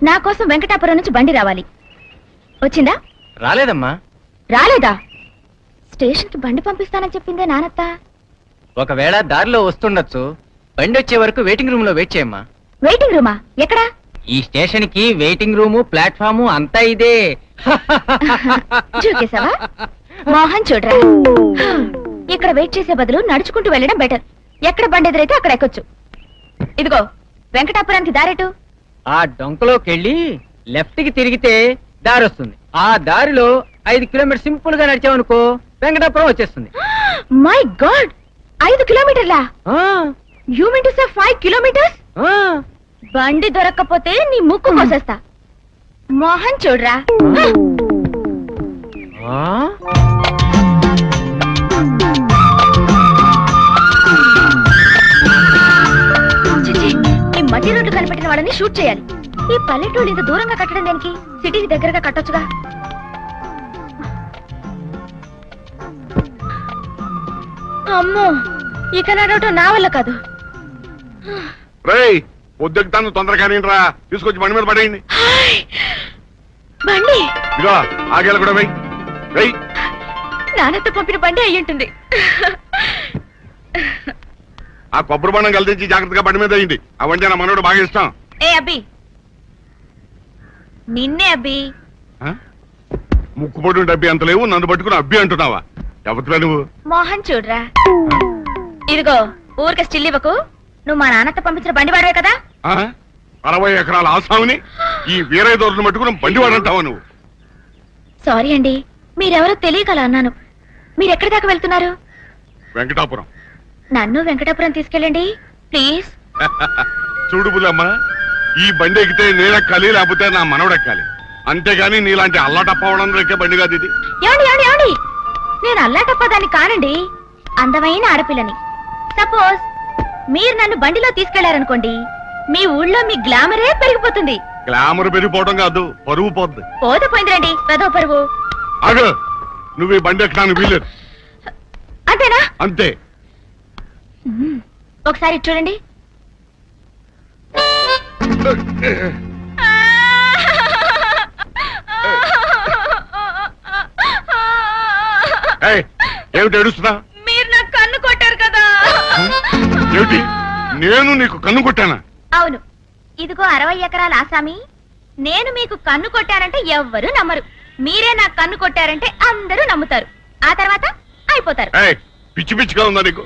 నా కోసం వెంకటాపురం నుంచి బండి రావాలి. వచ్చిందా? రాలేదమ్మా. రాలేదా? స్టేషన్ కి బండి పంపిస్తానని చెప్పిందే నానత్త. ఒకవేళ దారిలో వస్తుండొచ్చు. బండి వచ్చే వరకు వెయిటింగ్ రూమ్ లో వెయిట్ చేయమ్మా. వెయిటింగ్ రూమా? ఎక్కడా? ఈ స్టేషన్ కి వెయిటింగ్ రూము, ప్లాట్ఫాము అంతా ఇదే. చూకేశావా? మోహన్ చూడరా, ఇక్కడ వెయిట్ చేసే బదులు నడుచుకుంటూ వెళ్ళడం బెటర్. ఎక్కడ బండి ఎదురైతే అక్కడ ఎక్కొచ్చు. ఇదిగో వెంకటాపురానికి దారేటు. ఆ డొంకలోకి వెళ్ళి లెఫ్ట్ కి తిరిగితే దారి వస్తుంది. ఆ దారిలో 5 కిలోమీటర్ సింపుల్ గా నడిచావనుకో వెంకటాపురం వచ్చేస్తుంది. మై గాడ్, 5 కిలోమీటర్లా? You mean to say 5 kilometres? బండి దొరక్కపోతే నీ ముక్కు కోసేస్తా. మోహన్ చూడరా. చిచి, ఈ మట్టి రోడ్లు కనిపెట్టిన వాళ్ళని షూట్ చేయాలి. ఈ పల్లెటూళ్ళు ఇంత దూరంగా కట్టడం దేనికి? సిటీకి దగ్గరగా కట్టొచ్చుగా. అమ్మో, ఇక నడవటం నా వల్ల కాదు. పొద్దుతాను తొందరగానే రా, తీసుకొచ్చి బండి మీద పడేయండి. బండి ఇదిగో ఆగేలా కూడా వెయ్యి. నాన్నతో పంపిన బండి అయి ఉంటుంది. ఆ కొబ్బరి బండం కలిసి జాగ్రత్తగా బండి మీద అయ్యింది. ఆ వంటి నా మనోడు బాగా ఇష్టం. ఏ అబ్బి, నిన్నే అబ్బి. ముక్కుపొడి డబ్బి అంత లేవు, నన్ను పట్టుకుని అబ్బి అంటున్నావా? ఎవరురా నువ్వు? మోహన్ చూడరా, ఇదిగో ఊరికే స్టిల్ ఇవ్వకు. నువ్వు మా నాన్నతో పంపించిన బండి వాడవే కదా? 60 ఎకరాల ఆసాముని ఈ వీరయ్య దొరను పట్టుకుని బండి వాడంటావా నువ్వు? సారీ అండి, మీరెవరో తెలియకలా అన్నాను. మీరెక్కడి దాకా వెళ్తున్నారు? వెంకటాపురం. నన్ను వెంకటాపురం తీసుకెళ్ళండి ప్లీజ్. చూడు బుల్లమ్మ, ఈ బండి ఎక్కితే నేనెక్కాలి, లేకపోతే నా మనవడెక్కాలి. అంతేగాని నీలాంటి అల్లాటప్పవడం ఎక్కే బండి కాదు ఇది. ఏమండి, నేను అల్లాటప్పదాన్ని కానండి, అందమైన ఆడపిల్లని. సపోజ్ మీరు నన్ను బండిలో తీసుకెళ్లారనుకోండి, మీ ఊళ్ళో మీ గ్లామరే పెరిగిపోతుంది. గ్లామర్ పెరిగిపోవడం కాదు, పరువు పోద్ది. పోతే పోయిందిరండి, పెదో పరువు. అగో, నువ్వు ఈ బండి ఎక్కడానికి వీలేదు. అంతేనా? అంతే. ఒకసారి చూడండి. ఏమిటి ఏడుస్తున్నా? మీరు నాకు కన్ను కొట్టారు కదా. ఏమిటి, నేను నీకు కన్ను కొట్టానా? అవును. ఇదిగో 60 ఎకరాల ఆసామి, నేను మీకు కన్ను కొట్టానంటే ఎవ్వరూ నమ్మరు. మీరే నాకు కన్ను కొట్టారంటే అందరూ నమ్ముతారు. ఆ తర్వాత అయిపోతారు. పిచ్చి పిచ్చిగా ఉందా నీకు?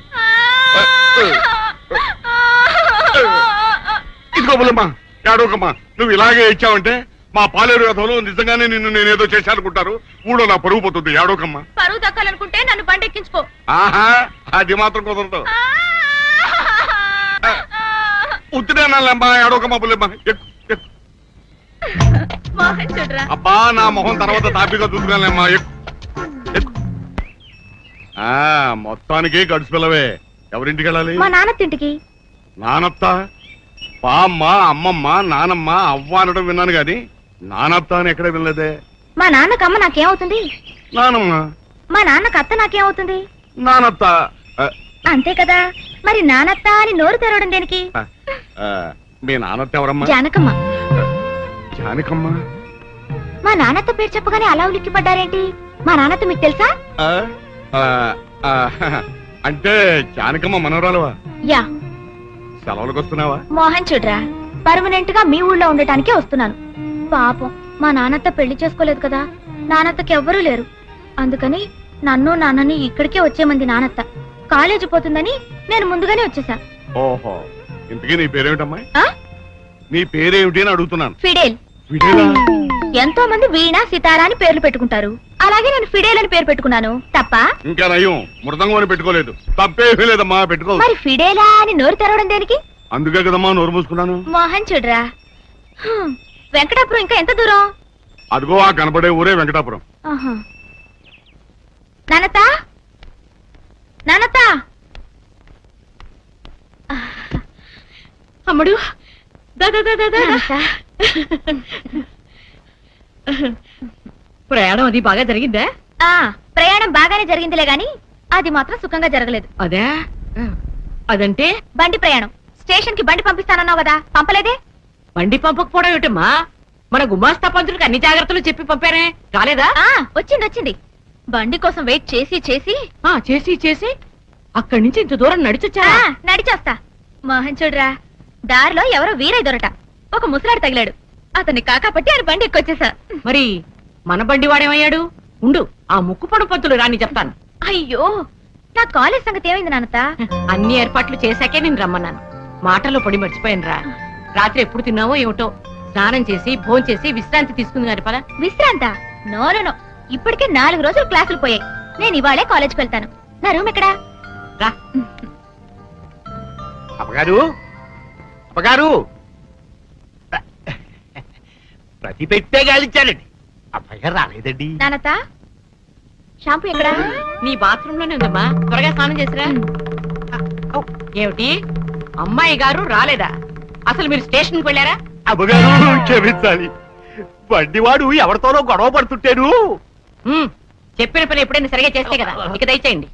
ఇదిగో బుల్లమ్మా, ఏడవకమ్మా. నువ్వు ఇలాగే ఇచ్చావంటే మా పాలేరు కథలో నిజంగానే నిన్ను నేనేదో చేశానుకుంటారు. ఊళ్ళో నా పరువు పోతుంది. ఏడవకమ్మా. పరువు దక్కాలనుకుంటే నన్ను బండెక్కించుకో. ఆహా, అది మాత్రం కుదరదు. ఉత్తినేనమ్మా, ఏడవకమ్మా బుల్లమ్మా. అబ్బా, నా మొహం తర్వాత తాపిగా చూసుకున్నానమ్మా. మొత్తానికి గడుచు పిల్లవే. ఎవరింటికి వెళ్ళాలి? మా నాన్నతింటికి. నానత్త? పామ్మ, అమ్మమ్మ, నానమ్మ, అవ్వ అనడం విన్నాను గాని నానత్త అని ఎక్కడ వినలేదే. మా నాన్నకు అమ్మ నాకేమవుతుంది? నానమ్మ. మా నాన్నకు అత్త నాకేమవుతుంది? నానత్త. అంతే కదా, మరి నానత్త అని నోరు తెరవడం దేనికి? మీ నానత్త ఎవరమ్మా? జానకమ్మ. జానకమ్మ? మా నాన్నత్త పేరు చెప్పగానే అలా ఉలిక్కి పడ్డారేంటి? మా నాన్నత్త మీకు తెలుసా? అంటే జానకమ్మ మనవరాలువా? యా. సెలవులకు వస్తున్నావా? మోహన్ చూడరా, పర్మనెంట్ గా మీ ఊళ్ళో ఉండటానికే వస్తున్నాను. పాపం మా నాన్నత్త పెళ్లి చేసుకోలేదు కదా, నాన్నత్తకి ఎవ్వరూ లేరు. అందుకని నన్ను నాన్నని ఇక్కడికే వచ్చేమంది నాన్నత్త. కాలేజీ పోతుందని నేను ముందుగానే వచ్చేసా. ఓహో, ఇంతకీ నీ పేరేమిటమ్మా? నీ పేరేమిటి అని అడుగుతున్నాను. ఫిడేల్. ఎంతో మంది వీణ, సితారా అని పేర్లు పెట్టుకుంటారు. అలాగే నేను ఫిడేల్ అని పేరు పెట్టుకున్నాను. తప్ప? ఇంకా నయం, మృదంగం అని పెట్టుకోలేదు. తప్పేమీ లేదమ్మా, పెట్టుకో. మరి ఫిడేలా అని నోరు తెరవడం దేనికి? అందుకే కదమ్మా నోరు మూసుకున్నాను. మోహన్ చూడరా, వెంకటాపురం ఇంకా ఎంత దూరం? అదిగో ఆ కనపడే ఊరే వెంకటాపురం. నానత్త, నానత్త. అమ్ముడు, ప్రయాణం అది బాగా జరిగిందా? ప్రయాణం బాగానే జరిగిందిలే గాని అది మాత్రం సుఖంగా జరగలేదు. అదే, అదంటే? బండి ప్రయాణం. స్టేషన్ కి బండి పంపిస్తానన్నావు కదా, పంపలేదే? బండి పంపకపోవడం ఏమిటమ్మా? మన గుమాస్తా పంతులకు అన్ని జాగ్రత్తలు చెప్పి పంపారే రాలేదా? వచ్చింది వచ్చింది. బండి కోసం వెయిట్ చేసి చేసి చేసి చేసి అక్కడి నుంచి ఇంత దూరం నడిచొచ్చా? నడిచేస్తా. మోహన్ చూడరా, దారిలో ఎవరో వీరై దొరట ఒక ముసలాడు తగిలాడు. అతన్ని కాకపట్టి ఆయన బండి ఎక్కొచ్చేసా. మరి మన బండి వాడేమయ్యాడు? ఉండు, ఆ ముక్కుపొడు పంతులు రాని చెప్తాను. అయ్యో, నా కాలేజ్ సంగతి ఏమైంది నాన్నత? అన్ని ఏర్పాట్లు చేశాకే నేను రమ్మన్నాను. మాటల్లో పడి మర్చిపోయాను రా. రాత్రి ఎప్పుడు తిన్నావో ఏమిటో. స్నానం చేసి భోంచేసి చేసి విశ్రాంతి తీసుకుంది గారి పద. విశ్రాంత? నో నో నో, ఇప్పటికే 4 రోజులు క్లాసులు పోయాయి. నేను ఇవాళే కాలేజ్కి వెళ్తాను. నా రూమ్ ఎక్కడా? రా. అమ్మగారు, అమ్మగారు, ప్రతి పెట్టే గాలిచ్చానండి. అబ్బాయి రాలేదండి. నానత, షాంపూ ఎక్కడా? నీ బాత్రూమ్ లోనే ఉందమ్మా, త్వరగా స్నానం చేసిరా. ఏమిటి, అమ్మాయి గారు రాలేదా? అసలు మీరు స్టేషన్కి వెళ్ళారా? అమ్మగారు క్షమించాలి, బండివాడు ఎవరితోనో గొడవ పడుతుంటాడు. చెప్పిన పని ఎప్పుడైనా సరిగా చేస్తే కదా. ఇక దయచేయండి.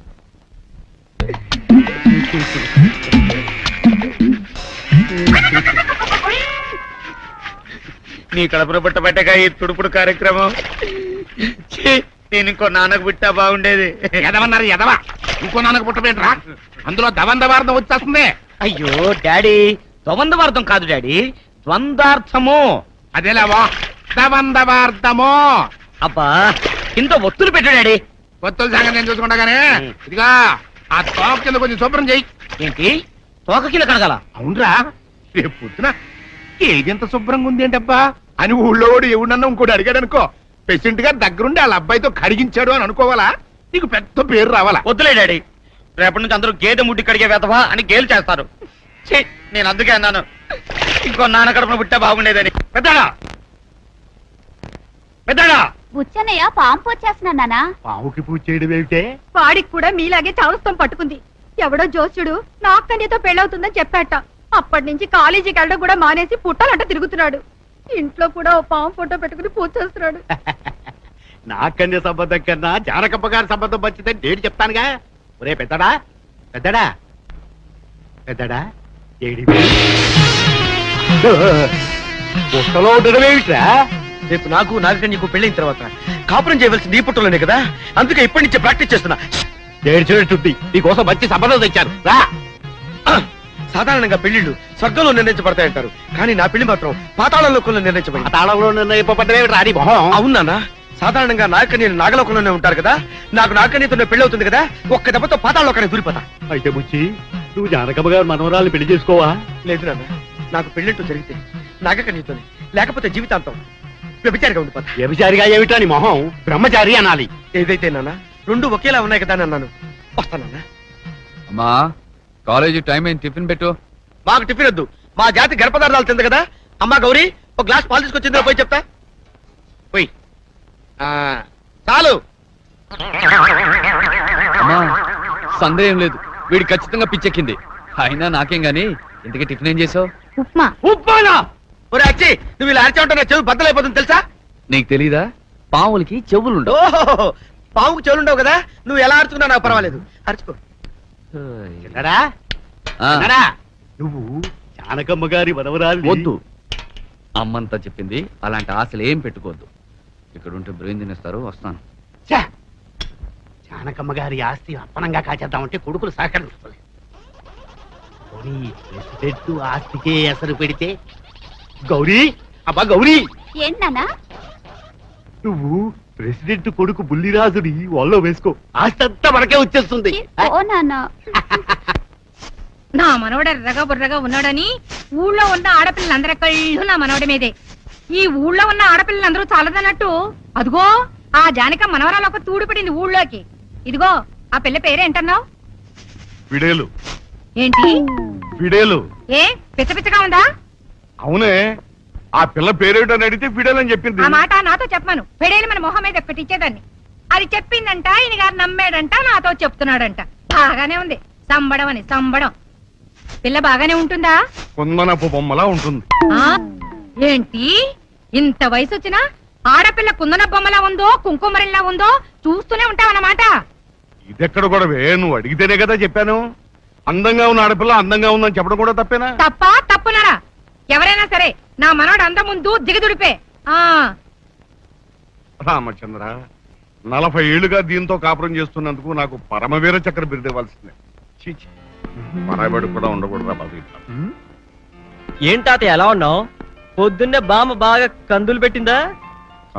నీ కడుపున పుట్టబట్టగా ఈ తుడుపుడు కార్యక్రమం. ఛీ, నేను ఇంకో నాన్నకు పుట్టా బాగుండేది. ఎదవన్నారు ఎదవా, ఇంకో నాన్నకు పుట్టబెట్టరా, అందులో దవందవార్థం వచ్చేస్తుంది. అయ్యో డాడీ, ద్వంద్వార్థం కాదు డాడీ, ద్వంద్వార్థము. అదేలావా, దవందవార్థము. అబ్బా, ఇంత ఒత్తులు పెట్టు డాడీ. కొత్తల సంగతి నేను చూసుకుంటా గానీ, ఇదిగా ఆ తోక కింద కొంచెం శుభ్రం చెయ్యి. ఏంటి, తోక కింద కడగల? అవునరా, రేపు పొద్దున ఏదెంత శుభ్రంగా ఉంది ఏంటబ్బా అని ఊళ్ళో ఎవడన్నా ఇంకోటి అడిగాడు అనుకో, పేషెంట్ గా దగ్గరుండి వాళ్ళ అబ్బాయితో కడిగించాడు అని అనుకోవాలా? నీకు పెద్ద పేరు రావాలా? వద్దులే డాడీ, రేపటి నుంచి అందరూ గేదె ముడ్డి కడిగే వెతవా అని గేలు చేస్తారు. ఛీ, నేను అందుకే అన్నాను ఇంకో నాన్న కడుపున పుట్టా బాగుండేదని. పెద్దాడా, పెద్దాడా, బుచ్చన్నయ్య పాంపు వచ్చేస్తున్నానా? పావుకి పూజ చేయడం ఏమిటే? వాడికి కూడా మీలాగే చౌరస్తం పట్టుకుంది. ఎవడో జోస్యుడు నాకన్యతో పెళ్ళవుతుందని చెప్పాట. అప్పటి నుంచి కాలేజీకి వెళ్ళడం కూడా మానేసి పుట్టాలంట తిరుగుతున్నాడు. ఇంట్లో కూడా ఓ పాము ఫోటో పెట్టుకుని పూజ చేస్తున్నాడు. నాకన్య సంబంధం కన్నా జానకమ్మ గారి సంబంధం మంచిదని నేను చెప్తానుగా. ఒరే పెద్దడా, పెద్దడా, పెద్దడా, ఏడి పుట్టలో ఉండడం ఏమిట్రా? రేపు నాకు నాగకన్యకు పెళ్ళైన తర్వాత కాపురం చేయవలసింది ఈ పుట్టలోనే కదా, అందుకే ఇప్పటి నుంచే ప్రాక్టీస్ చేస్తున్నా. ఏడ్చినట్టుంది, నీకోసం మంచి సంబంధం తెచ్చాను రా. సాధారణంగా పెళ్లిళ్ళు స్వర్గంలో నిర్ణయించబడతాయంటారు, కానీ నా పెళ్లి మాత్రం పాతాళలోకంలో నిర్ణయించబడింది. తాళంలో నిర్ణయింపబడ్డవేమిటి రాని మొహం? అవునా? సాధారణంగా నాగకన్యలు నాగలోకంలోనే ఉంటారు కదా, నాకు నాగకన్యతో పెళ్లి అవుతుంది కదా, ఒక్క దెబ్బతో పాతాళలోకానికి దూరిపోతా. అయితే బుచ్చి, నువ్వు జానకమ్మ గారు మనవరాలు పెళ్లి చేసుకోవా? లేదు నాన్న, నాకు పెళ్లింటూ జరిగితే నాగకన్యతోనే, లేకపోతే జీవితాంతం వ్యభిచారిగా ఉండిపోతా. వ్యభిచారిగా ఏమిటా నీ మొహం? బ్రహ్మచారి అనాలి. ఏదైతే నాన్న, రెండు ఒకేలా ఉన్నాయి కదా అని అన్నాను. వస్తానన్నా. అమ్మా, కాలేజీ టైం అయింది, టిఫిన్ పెట్టు. మాకు టిఫిన్ వద్దు, మా జాతి గర్భపదార్థాలు తింది కదా. అమ్మా గౌరీ, ఒక గ్లాస్ పాలు తీసుకొచ్చిందో పోయి చెప్తా. పోయి చాలు. అమ్మా, సందేహం లేదు, వీడి ఖచ్చితంగా పిచ్చెక్కింది. అయినా నాకేం గాని, ఇంతకీ టిఫిన్ ఏం చేసావు? ఉప్మా. ఉప్మానా? ఒరే అచ్చి, నువ్వు ఇలా అరిచే ఉంటా, చెవి బద్దలైపోతుంది తెలుసా? నీకు తెలీదా, పావులకి చెవులుండవు. ఓహో, పావుకు చెవులుండవు కదా, నువ్వు ఎలా అరుచుకున్నా నాకు పర్వాలేదు, అరుచుకో. ఎక్కడా? ఆ, ఎక్కడా? నువ్వు జానకమ్మ గారి మనవరాలు. వద్దు, అమ్మంతా చెప్పింది, అలాంటి ఆశలు ఏం పెట్టుకోవద్దు. ఇక్కడ ఉంటే బ్రెయిన్ తినేస్తారు. వస్తాను. జానకమ్మ గారి ఆస్తి అప్పనంగా కాచేద్దామంటే కొడుకులు సహకరించుకోలేదు. ప్రెసిడెంట్ ఆస్తికే ఎసరు పెడితే గౌరీ, అబ్బా గౌరీ, ఏంటన్నా? నువ్వు ప్రెసిడెంట్ కొడుకు బుల్లిరాజుని వాళ్ళలో వేసుకో, ఆస్తి అంతా మనకే వచ్చేస్తుంది. ఓ నాన్న, నా మనవడ ఎర్రగా బుర్రగా ఉన్నాడని ఊళ్ళో ఉన్న ఆడపిల్లలందరి కళ్ళు నా మనవడి మీదే. ఈ ఊళ్ళో ఉన్న ఆడపిల్లలందరూ చాలదన్నట్టు అదిగో ఆ జానక మనవరాలు ఒక తూడు పడింది ఊళ్ళోకి. ఇదిగో ఆ పిల్ల పేరేంటన్నావు? ఫిడేలు. ఏంటి ఫిడేలు? ఏ పిచ్చ పిచ్చగా ఉందా? అవునే, ఆ పిల్ల పేరేటని అడిగితే ఫిడేల్ అని చెప్పింది. ఆ మాట నాతో చెప్పాను. పెడేలు మన మొహం మీద ఒకటి ఇచ్చేదాన్ని. అది చెప్పిందంట, ఈయన గారు నమ్మాడంట, నాతో చెప్తున్నాడంట. బాగానే ఉంది, సంబడం అని సంబడం. పిల్ల బాగానే ఉంటుందా? కుందనపు బొమ్మలా ఉంటుంది. ఆ ఏంటి ఇంత వయసు వచ్చినా ఆడపిల్ల కుందన బొమ్మలా ఉందో కుంకుమరిలా ఉందో చూస్తూనే ఉంటావన్నమాట. ఇదెక్కడ కూడా నువ్వు అడిగితేనే కదా చెప్పాను. అందంగా ఉన్న ఆడపిల్ల అందంగా ఉందని చెప్పడం కూడా తప్పేనా? తప్ప తప్పునరా? ఎవరైనా సరే నా మనోడు అందం ముందు దిగదుడిపే. ఆ రామచంద్ర 40 ఏళ్లుగా దీంతో కాపురం చేస్తున్నందుకు నాకు పరమవీర చక్ర బిరుదు ఇవ్వాల్సిందే. చీచి, పరాబడి కూడా ఉండకూడదురా బాబు ఇట్లా. ఏం తాతయ్య ఎలా ఉన్నావు? పొద్దున్నే బామ్మ బాగా కందులు పెట్టిందా?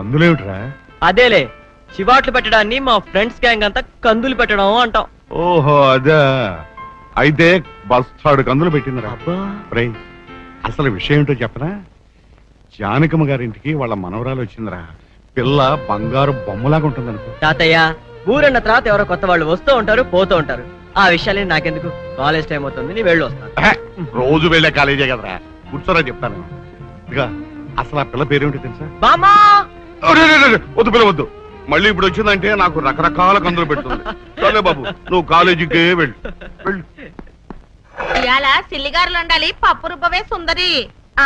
అందులేమిట్రా? అదేలే, చివాట్లు పెట్టడాన్ని మా ఫ్రెండ్స్ గ్యాంగ్ అంతా కందులు పెట్టడం అంటాం. ఓహో అదే. అయితే బస్తాడు కందులు పెట్టిందిరా. రేయ్, అసలు విషయం ఏంటో చెప్పనా? జానకమ్మ గారింటికి వాళ్ళ మనవరాలు వచ్చిందిరా. పిల్ల బంగారు బొమ్మలాగా ఉంటుంది అనుకో. తాతయ్య, ఊరన్న తర్వాత ఎవరో కొత్త వాళ్ళు వస్తూ ఉంటారు పోతూ ఉంటారు. ఆ విషయాలు నాకెందుకు? కాలేజ్ టైం అవుతుంది, నీ వెళ్ళి వస్తాను. రోజు వెళ్ళే కాలేజే కదరా. కూర్చోరా చెప్తాను. ఇక అసలు ఆ పిల్ల పేరేమిటో తెలుసా? బామ్మా! వద్దు పిల్ల వద్దు. మళ్ళీ ఇప్పుడు వచ్చిందంటే నాకు రకరకాల కందులు పెడుతుంది. సరే బాబు, నువ్వు కాలేజీకే వెళ్ళు. ఇవాళ సిల్లిగారులు ఉండాలి, పప్పు రుబ్బవే సుందరి.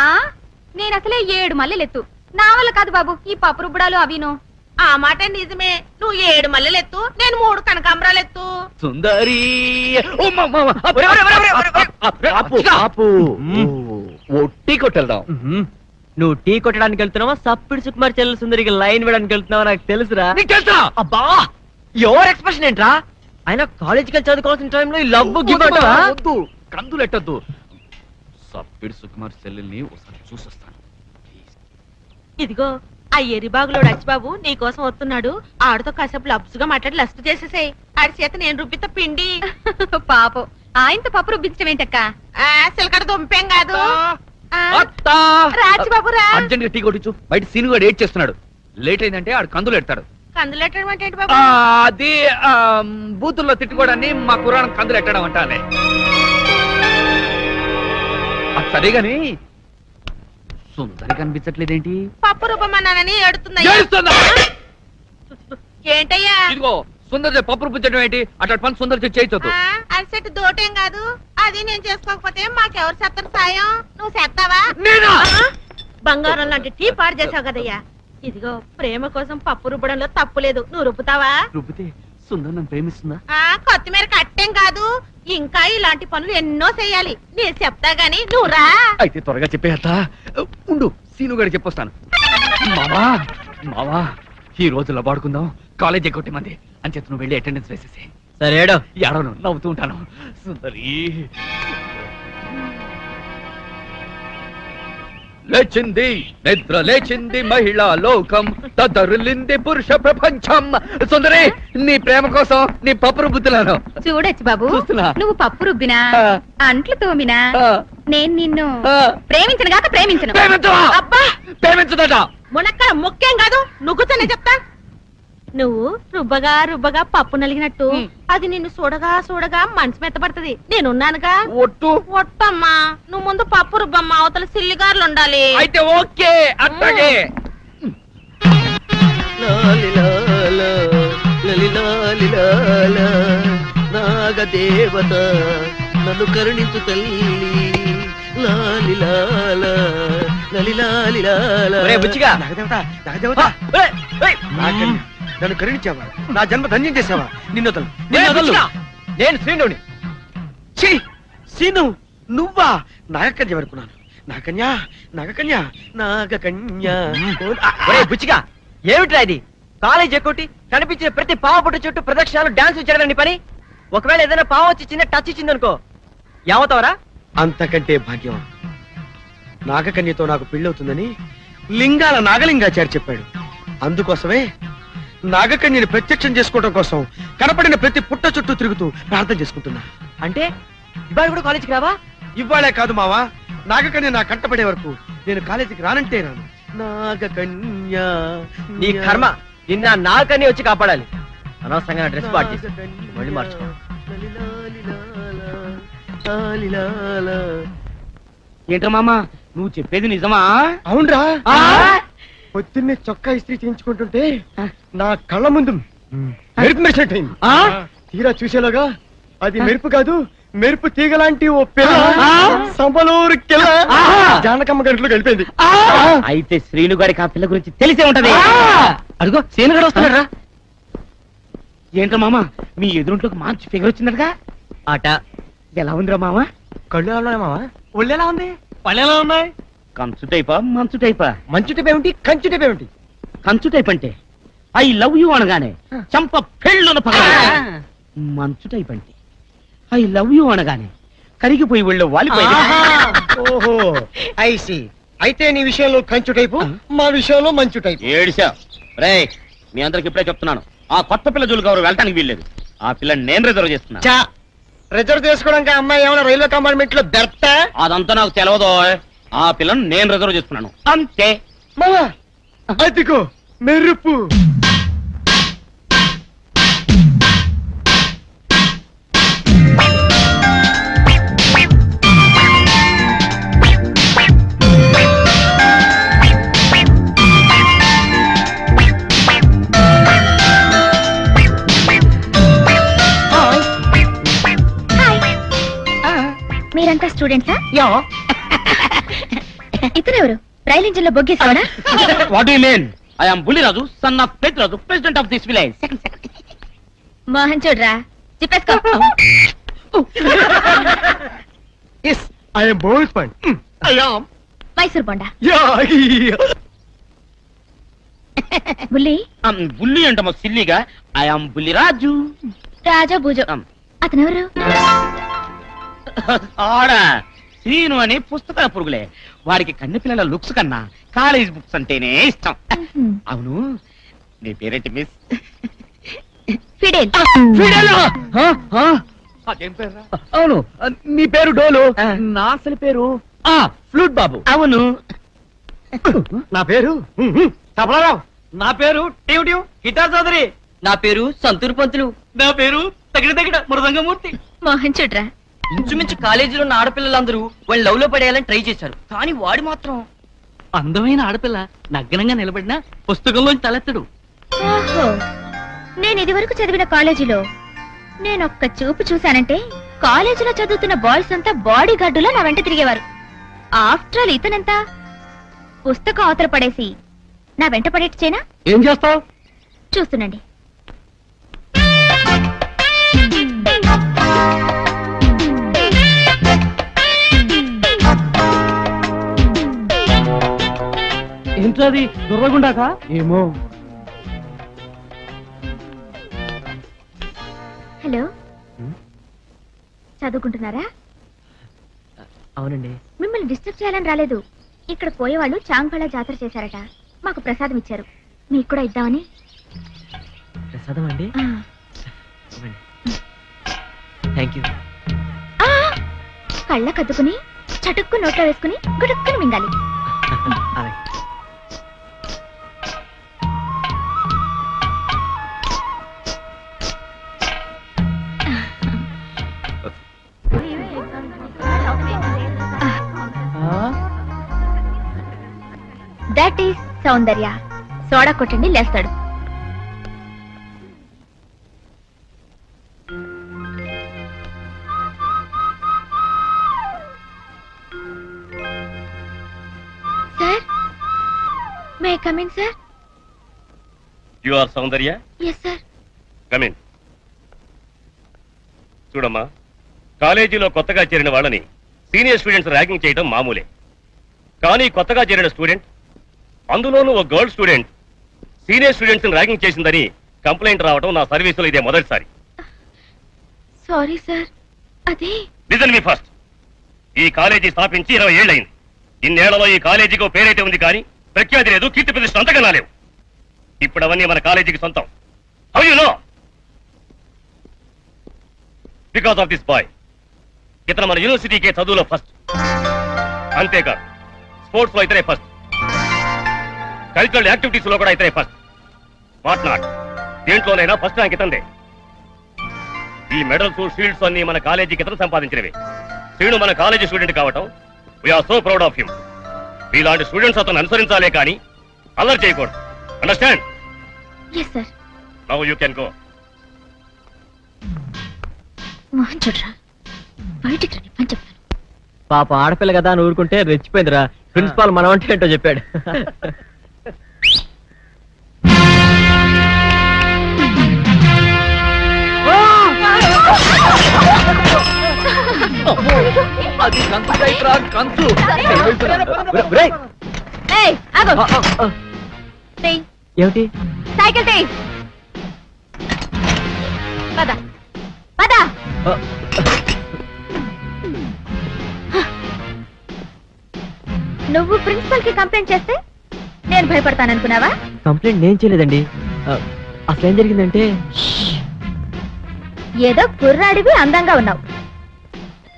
ఆ నేను అసలే 7 మల్లెలెత్తు. నా వల్ల కాదు బాబు ఈ పప్పు రుబ్బడాలు అవిను. ఆ మాట నిజమే. నువ్వు 7 మల్లెలెత్తు, నేను 3 కనకాంబరాలెత్తు. సుందరి ఒట్టి కొట్టెళ్దాం. నువ్వు టీ కొట్టడానికి వెళ్తున్నావా, సప్పిడి సుకుమార్ చెల్లెలు సుందరికి లైన్ వేయడానికి వెళ్తున్నావా నాకు తెలుసురా. అబ్బా, ఎవరు ఎక్స్ప్రెషన్ ఏంట్రా? ఆయన కాలేజీకి వెళ్ళి చదువుకోవాల్సిన టైంలో ఈ లవ్ గివ్ అంటావా? వద్దు, కందులు ఎట్టద్దు. సప్పిడి సుకుమార్ చెల్లెల్ని ఒకసారి చూసొస్తాను. ఇదిగో ఆ ఎరిబాగులోడు అచ్చిబాబు నీ కోసం వస్తున్నాడు. ఆడితో కాసేపు లబ్సుగా మాట్లాడి లస్ట్ చేసేసాయి. ఆడి చేత నేను రుబ్బిత పిండి. పాపం ఆయనతో పప్పు రుబ్బించడం ఏంటక్క? సిలకడ దుంపేం కాదు. రాచిబాబు రా. అర్జెంట్ గా టీ కొట్టించు. బయట సీను గారు ఏడ్ చేస్తున్నాడు. లేట్ అయిందంటే ఆడు కందులు ఎడతాడు. కందులెట్టడం అంటే ఏంటి బాబు? అది బూతుల్లో తిట్టుకోవడాన్ని మా కురాణం కందులు ఎట్టడం అంటానే. అది సరేగాని సుందరి కనిపించట్లేదేంటి? పప్పు రుబ్బమన్నానని ఏడుతుందయ్యా. ఏడుస్తుందా? ఏంటయ్యా? ఇదిగో సుందరి పప్పు రుబ్బించడం ఏంటి? అట్లా పని సుందరి చేయొద్దు. అలసెట్ దోటేం కాదు. అది నేను చేసుకోకపోతే మాకెవరు చేస్తారు సాయం? నువ్వు చేస్తావా? నేనా? బంగారం లాంటి టీ పాడు చేసావు కదయ్యా. ఇదిగో ప్రేమ కోసం పప్పు రుబ్బడంలో తప్పు లేదు. నువ్వు రుబ్బుతావా? రుబ్బితే సుందరి నన్ను ప్రేమిస్తుందా? కొత్తిమీర కట్టేం కాదు. ఇంకా ఇలాంటి పనులు ఎన్నో చెయ్యాలి. నేను చెప్తా గాని నువ్వు రా. అయితే త్వరగా చెప్పేట. ఉండు, సీను గారికి చెప్పొస్తాను. మావా మావా, ఈ రోజు లబాడుకుందాం. కాలేజ్ ఎగ్గొట్టే మంది అని చెప్పి నువ్వు వెళ్ళి అటెండెన్స్ వేసేసి. సరేడో. ఏడవను, నవ్వుతూ ఉంటాను. సుందరి లేచింది నిద్ర లేచింది మహిళా లోకం, తదరులింది పురుష ప్రపంచం. సుందరి, నీ ప్రేమ కోసం నీ పప్పు రుబ్బుతున్నాను. చూడొచ్చు బాబు, చూస్తున్నా. నువ్వు పప్పు రుబ్బినా అంట్లు తోమినా ఆ. నేను నిన్ను ఆ. ప్రేమించను గాక ప్రేమించను. ప్రేమించవా? అబ్బా, ప్రేమించదట. మునక్కడ ముఖ్యం కాదు. నుగ్గుతూనే చెప్తా. నువ్వు రుబ్బగా రుబ్బగా పప్పు నలిగినట్టు అది నిన్ను చూడగా చూడగా మనసు మెత్తపడుతుంది. నేనున్నానుగా. ఒట్టు. ఒట్టమ్మా, నువ్వు ముందు పప్పు రుబ్బమ్మా. అవతల సిల్లిగారులు ఉండాలి. అయితే ఓకే, అట్లాగే. నాగదేవత నన్ను కరుణించు తల్లి. ఒరే బుచ్చిగా. నాగదేవత, నాగదేవత, నన్ను కరుణించావా? నా జన్మ ధన్యం చేసావా? నిన్నొదలు, నిన్నొదలు. నేను శ్రీనుని. ఛీ, సీను నువ్వా? నాగకన్య వరకున్నాను. నాగకన్య, నాగకన్య, నాగకన్య. ఒరే బుచ్చిగా, ఏమిట్రా ఇది? కాలేజ్ ఎక్కొట్టి కనిపించిన ప్రతి పావపుట్టు చుట్టూ ప్రదక్షిణాలు డాన్స్ చేయడం నీ పని. ఒకవేళ ఏదైనా పావు వచ్చి చిన్న టచ్ ఇచ్చిందనుకో, ఏమవుతావరా? అంతకంటే భాగ్యం. నాగకన్యతో నాకు పెళ్ళవుతుందని లింగాల నాగలింగాచారి చెప్పాడు. అందుకోసమే నాగకన్యని ప్రత్యక్షం చేసుకోవడం కోసం కనపడిన ప్రతి పుట్ట చుట్టూ తిరుగుతూ ప్రార్థన చేసుకుంటున్నా. అంటే ఇవాళ కూడా కాలేజీకి రావా? ఇవాళే కాదు మావా, నాగకన్య నా కంటపడే వరకు నేను కాలేజీకి రానంటే రాను. నాగకన్య, నీ కర్మ, నిన్న నాకని వచ్చి కాపాడాలి. అనవసరంగా డ్రెస్ పార్టీ మళ్ళీ మార్చుకో. ఏంట్రా మామా, నువ్వు చెప్పేది నిజమా? అవునరా. పొద్దున్నే చొక్కా ఇస్త్రీ చేయించుకుంటుంటే నా కళ్ళ ముందు మెరుపు మెరిసినట్టయింది. తీరా చూసేలాగా అది మెరుపు కాదు, మెరుపు తీగలాంటి ఓ పిల్ల సంబలూరు కిల్ల జానకమ్మ గంటలో గడిపోయింది. అయితే శ్రీను గారికి ఆ పిల్ల గురించి తెలిసే ఉంటది. అడుగో శ్రీను గారు వస్తున్నారా? ఏంట్రా మామ, మీ ఎదురుంట్లోకి మంచి ఫిగర్ వచ్చిందటగా? ఆట ఎలా ఉందిరా మామ? కళ్ళు ఎలా ఉన్నాయి మామ? ఒళ్ళు ఎలా ఉంది? పళ్ళు ఎలా ఉన్నాయి? కంచు టైపా మంచు టైపా? మంచు టైప్ ఏమిటి, కంచు టైప్ ఏమిటి? కంచు టైప్ అంటే ఐ లవ్ యూ అనగానే చంప పెళ్ళున పగల. మంచు టైప్ అంటే ఐ లవ్ యూ అనగానే కరిగిపోయి వీళ్ళు వాలిపోయి. ఓహో ఐసి. అయితే నీ విషయంలో కంచు టైపు, మా విషయంలో మంచు టైపు. ఏడిసా రే, మీ అందరికి ఇప్పుడే చెప్తున్నాను, ఆ కొత్త పిల్ల జోలికి ఎవరు వెళ్ళటానికి వీల్లేదు. ఆ పిల్లని నేను రిజర్వ్ చేస్తున్నా. చా, రిజర్వ్ చేసుకోవడానికి అమ్మాయి ఏమైనా రైల్వే కంపార్ట్మెంట్ లో బెర్తా? అదంతా నాకు తెలవదో. ఆ పిల్లని నేను రిజర్వ్ చేసుకున్నాను అంతే. మావా అదిగో మెరుపు. మీరంతా స్టూడెంట్సా? ఇతనెవరు? రైలు ఇంజిన్ లో బొగ్గేసాడా? What you mean? I am Bulliraju, son of Pedraju, president of this village. Mohan చూడరా, చెప్పేసుకో. Yes I am bold fun. I am Mysore bonda. Yeah. బుల్లి బుల్లి అంటమ్మా సిల్లిగా. I am Bulliraju. రాజా భూజో. అతనెవరు? ఆడా శ్రీను అని పుస్తకాల పురుగులే. వాడికి కన్ను పిల్లల లుక్స్ కన్నా కాలేజ్ బుక్స్ అంటేనే ఇష్టం. అవును, నీ పేరేంటి మిస్? ఫిడేల్. అదేం పేరు? అవును, నీ పేరు డోలు, నా అసలు పేరు ఫ్లూట్ బాబు. అవును, నా పేరు తబలారావు. నా పేరు టీవ్ టీవ్ గిటార్ చౌదరి. నా పేరు సంతూర్ పంతులు. నా పేరు తగిన తగిన మృదంగమూర్తి. మోహన్ చూడరా, ఇంచుమించు కాలేజీలో ఉన్న ఆడపిల్లలందరూ వాళ్ళు లవ్ లో పడేయాలని ట్రై చేశారు, కానీ వాడు మాత్రం అందమైన ఆడపిల్ల నగ్నంగా నిలబడిన పుస్తకంలోంచి తలెత్తడు. ఓహో, నేను ఇది వరకు చదివిన కాలేజీలో నేను ఒక్క చూపు చూశానంటే కాలేజీలో చదువుతున్న బాయ్స్ అంతా బాడీ గార్డులా నా వెంట తిరిగేవారు. ఆఫ్టర్ ఆల్ ఇతనంతా పుస్తకం అవతల పడేసి నా వెంట పడేట్చేనా? ఏం చేస్తావు? చూస్తుండండి. ఏంటది దుర్రగుండాక? ఏమో. హలో, చదువుకుంటున్నారా? అవునండి. మిమ్మల్ని డిస్టర్బ్ చేయాలని రాలేదు. ఇక్కడ పోయేవాళ్ళు చాంగ్ఫళ జాతర చేశారట, మాకు ప్రసాదం ఇచ్చారు, మీకు కూడా ఇద్దామని. ప్రసాదం అండి? ఆ. Thank you. ఆ, కళ్ళ కద్దుకుని చటుక్కు నోట్లో వేసుకుని గుడుక్కుని మింగాలి. అలాగే. That is Soundarya. సోడా కొట్టండి, లేస్తాడు. Sir, may come in sir? You are Soundarya? Yes sir. Come in. చూడమ్మా, కాలేజీలో కొత్తగా చేరిన వాళ్ళని సీనియర్ స్టూడెంట్స్ ర్యాగింగ్ చేయడం మామూలే. కానీ కొత్తగా చేరిన స్టూడెంట్, అందులోనూ ఒక girl student, senior students ragging చేసిందని కంప్లైంట్ రావడం నా సర్వీసులో ఇదే మొదటిసారి. Sorry sir. అదే లిజన్ మీ ఫస్ట్. ఈ కాలేజీ స్థాపించి 20 ఏళ్ళయింది. ఇన్నేళ్లలో ఈ కాలేజీకి పేరైతే ఉంది, కానీ ప్రఖ్యాతి లేదు, కీర్తి ప్రతిష్ట అంతకన్నా లేవు. ఇప్పుడు అవన్నీ మన కాలేజీకి సొంతం. How you know? Because of this boy. ఇతను మన యూనివర్సిటీకే చదువులో ఫస్ట్. అంతేకాదు, స్పోర్ట్స్ లో ఇతనే ఫస్ట్, కల్చరల్ యాక్టివిటీస్ లో కూడా ఇతనే ఫస్ట్. వాట్ నాట్, దేంట్లోనైనా ఫస్ట్ ర్యాంక్ ఇతందే. ఈ మెడల్స్, షీల్డ్స్ అన్ని మన కాలేజీకి ఇతను సంపాదించినవి. శ్రీను మన కాలేజీ స్టూడెంట్ కావటం we are so proud of him. ఇలాంటి స్టూడెంట్స్ అతను అనుసరించాలే కానీ అల్లరి చేయకూడదు. Understand? Yes sir. Now you can go. Mohan చూడరా, బయటికి రండి పని చెప్తాను. పాప ఆడపిల్ల కదా అని ఊరుకుంటే రెచ్చిపోయిందిరా. ప్రిన్సిపాల్ మనం అంటే ఏంటో చెప్పాడు. అది కంచు కైట్రా, కంచు. ఒరేయ్, ఏయ్, ఆగు. ఆ, ఆ, ఆ. తెయ్. ఏమిటి సైకిల్ తెయ్. పద పద. ఆ, నువ్వు ప్రిన్సిపల్ కి కంప్లైంట్ చేస్తే నేను భయపడతాననుకున్నావా? కంప్లైంట్ నేను చేయలేదండి. అసలు ఏం జరిగిందంటే ఏదో కుర్రాడివి అందంగా ఉన్నావు.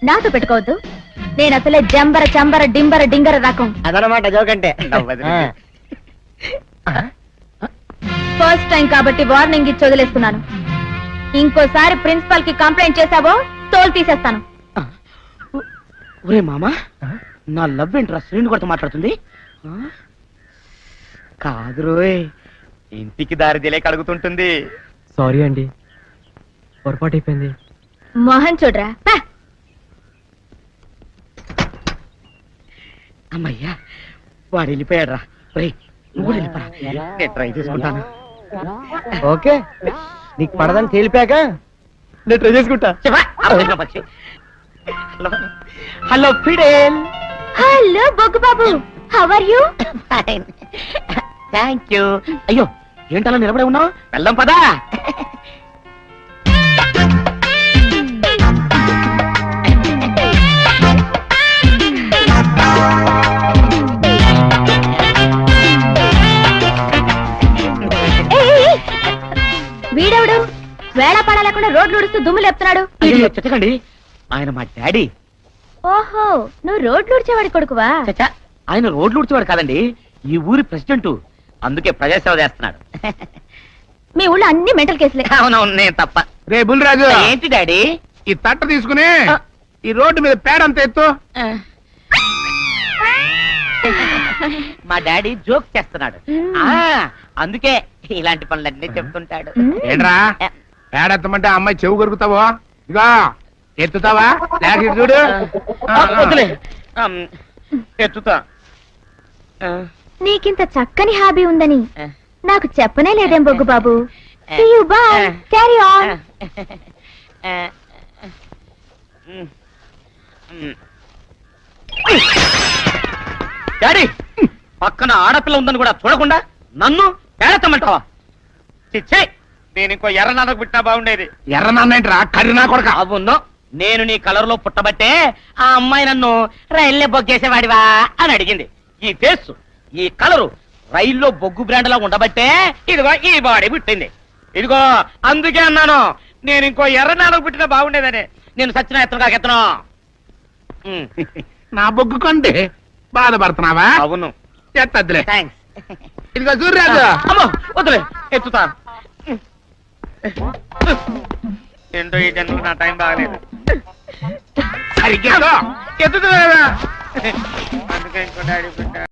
నాతో పెట్టుకోవద్దు. నేను అసలే జంబర చంబర డింబర డింగర రకం. అదనమాట జోకంటే ఫస్ట్ టైం కాబట్టి వార్నింగ్ ఇచ్చి వదిలేస్తున్నాను. ఇంకోసారి ప్రిన్సిపల్ కి కంప్లైంట్ చేశావో తోలు తీసేస్తాను. ఒరే మామా, నా లవ్ ఏంట్రా శ్రీను కొడుతూ మాట్లాడుతుంది? ఆ? కాదు రోయ్, ఇంటికి దారి తెలియక అడుగుతుంటుంది. సారీ అండి, పొరపాటు అయిపోయింది. మోహన్ చూడరా. పా. అమ్మయ్యా, వాడు వెళ్ళిపోయాడు రా. రే, నువ్వు కూడా వెళ్ళిపోరా, నేను ట్రై చేసుకుంటాను. ఓకే, నీకు పడదని తేలిపాక నేను ట్రై చేసుకుంటా. చెప్పా, అబద్ధం పక్షి. హలో హలో ఫిడేల్. హలో బొగ్గు బాబు, how are you? Thank you. అయ్యో, ఏంటలా నిలబడే ఉన్నావు? వెళ్దాం పదా. వీడెవడు వేళ పడ లేకుండా రోడ్లు ఉడుస్తూ దుమ్ము లేపుతున్నాడు? అయ్యో, చెత్తకండి, ఆయన మా డాడీ. ఓహో, నువ్వు రోడ్లు ఉడిచేవాడి కొడుకువా? చచ్చా, ఆయన రోడ్లు ఉడిచేవాడు కాదండి, ఈ ఊరి ప్రెసిడెంట్. అందుకే ప్రజాసేవ చేస్తున్నాడు. మీ ఊళ్ళో అన్ని మెంటల్ కేసులే. అవునవును, నేను తప్ప. రే బుల్రాజు, ఏంటి డాడీ? ఈ తట్ట తీసుకుని ఈ రోడ్డు మీద పేడంత ఎత్తు. మా డాడీ జోక్ చేస్తున్నాడు. ఆ, అందుకే ఇలాంటి పనులన్నీ చెప్తుంటాడు. ఏంట్రా పేడెత్తమంటే ఆ అమ్మాయి చెవు కొరుకుతావో? ఇగా ఎత్తుతావా? లేక ఇటు చూడు. వద్దులే, ఎత్తుతా. నీకింత చక్కని హాబీ ఉందని నాకు చెప్పనే లేదేం బొగ్గు బాబు. See you, bye. Carry on. Daddy, పక్కన ఆడపిల్ల ఉందని కూడా చూడకుండా నన్ను పేడెత్తమంటావా? చిచ్చే, నేను ఇంకో ఎర్రనాన్నకు పుట్టినా బాగుండేది. ఎర్రనాన్నేంట్రా కర్రీనా కొడక? అవును, నేను నీ కలర్ లో పుట్టబట్టే ఆ అమ్మాయి నన్ను రైల్లో బొగ్గేసేవాడివా అని అడిగింది. ఈ ఫేస్, ఈ కలరు రైల్లో బొగ్గు బ్రాండ్ లా ఉండబట్టే ఇదిగో ఈ బాడీ పుట్టింది. ఇదిగో అందుకే అన్నాను, నేను ఇంకో ఎర్రనాన్నకు పుట్టినా బాగుండేదని. నేను సచిన ఎత్తను కాకెత్తను. నా బొగ్గు కొండి బాధపడుతున్నావా? అవును, ఎత్తద్దులే. థ్యాంక్స్. ఇదిగో చూడరాజు, అమ్మో, వద్దులే, ఎత్తుతా. ఏంటో ఈ జన్మకు నా టైం బాగలేదు. సరిగ్గా ఎత్తుతా. అందుకే ఇంకో డాడీ పుట్టా.